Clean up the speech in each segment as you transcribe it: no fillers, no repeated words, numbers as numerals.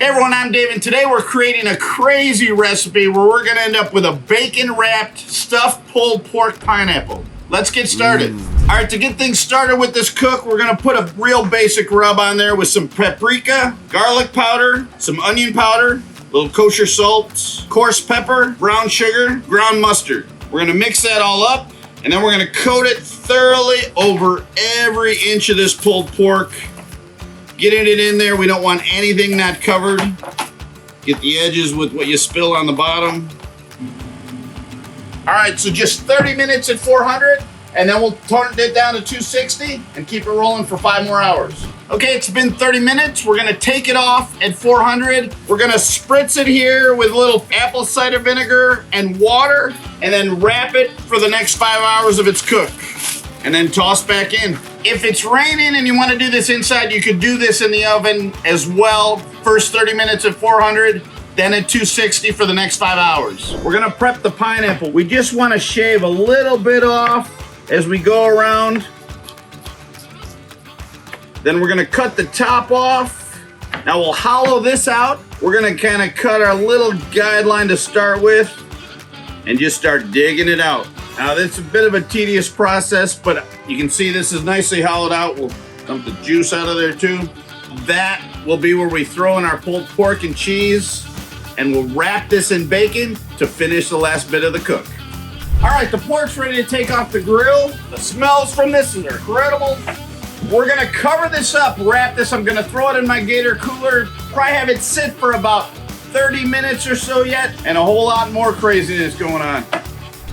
Hey everyone, I'm Dave, and today we're creating a crazy recipe where we're gonna end up with a bacon-wrapped stuffed pulled pork pineapple. Let's get started. All right, to get things started with this cook, we're gonna put a real basic rub on there with some paprika, garlic powder, some onion powder, little kosher salt, coarse pepper, brown sugar, ground mustard. We're gonna mix that all up, and then we're gonna coat it thoroughly over every inch of this pulled pork. Getting it in there, we don't want anything not covered. Get the edges with what you spill on the bottom. All right, so just 30 minutes at 400, and then we'll turn it down to 260 and keep it rolling for 5 more hours. Okay, it's been 30 minutes. We're gonna take it off at 400. We're gonna spritz it here with a little apple cider vinegar and water, and then wrap it for the next 5 hours of its cook, and then toss back in. If it's raining and you want to do this inside, you could do this in the oven as well. First 30 minutes at 400, then at 260 for the next 5 hours. We're gonna prep the pineapple. We just want to shave a little bit off as we go around. Then we're gonna cut the top off. Now we'll hollow this out. We're gonna kind of cut our little guideline to start with and just start digging it out. Now this is a bit of a tedious process, but you can see this is nicely hollowed out. We'll dump the juice out of there too. That will be where we throw in our pulled pork and cheese, and we'll wrap this in bacon to finish the last bit of the cook. All right, the pork's ready to take off the grill. The smells from this are incredible. We're gonna cover this up, wrap this. I'm gonna throw it in my Gator cooler, probably have it sit for about 30 minutes or so yet, and a whole lot more craziness going on.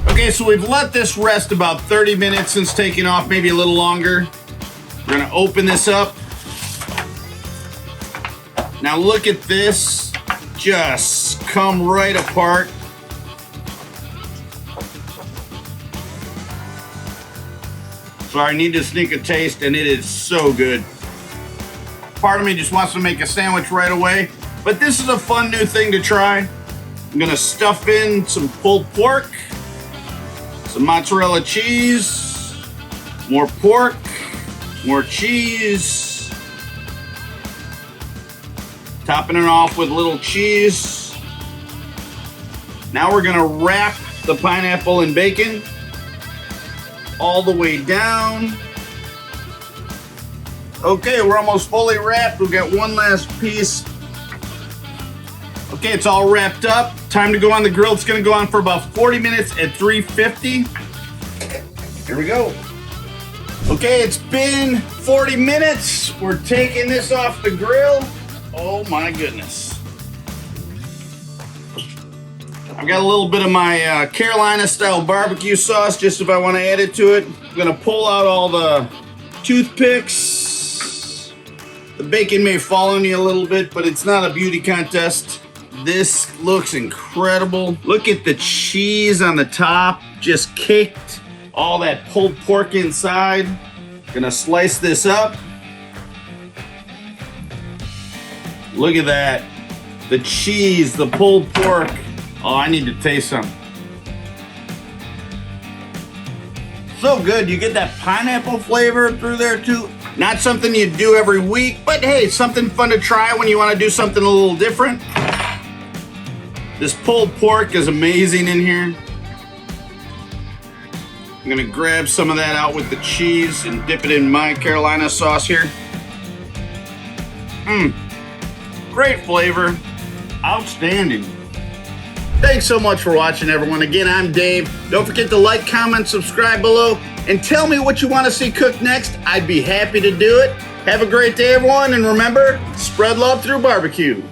Okay, so we've let this rest about 30 minutes since taking off, maybe a little longer. We're gonna open this up. Now look at this, just come right apart. So I need to sneak a taste, and it is so good. Part of me just wants to make a sandwich right away, but this is a fun new thing to try. I'm gonna stuff in some pulled pork, some mozzarella cheese, more pork, more cheese, topping it off with a little cheese. Now we're gonna wrap the pineapple in bacon all the way down. Okay, we're almost fully wrapped. We've got one last piece. Okay, it's all wrapped up. Time to go on the grill. It's gonna go on for about 40 minutes at 350. Here we go. Okay, it's been 40 minutes. We're taking this off the grill. Oh my goodness. I've got a little bit of my Carolina-style BBQ sauce, just if I want to add it to it. I'm gonna pull out all the toothpicks. The bacon may fall on you a little bit, but it's not a beauty contest. This looks incredible. Look at the cheese on the top, just caked. All that pulled pork inside. Gonna slice this up. Look at that. The cheese, the pulled pork. Oh, I need to taste some. So good, you get that pineapple flavor through there too. Not something you do every week, but hey, something fun to try when you want to do something a little different. This pulled pork is amazing in here. I'm gonna grab some of that out with the cheese and dip it in my Carolina sauce here. Great flavor, outstanding. Thanks so much for watching, everyone. Again, I'm Dave. Don't forget to like, comment, subscribe below, and tell me what you want to see cooked next. I'd be happy to do it. Have a great day, everyone, and remember, spread love through barbecue.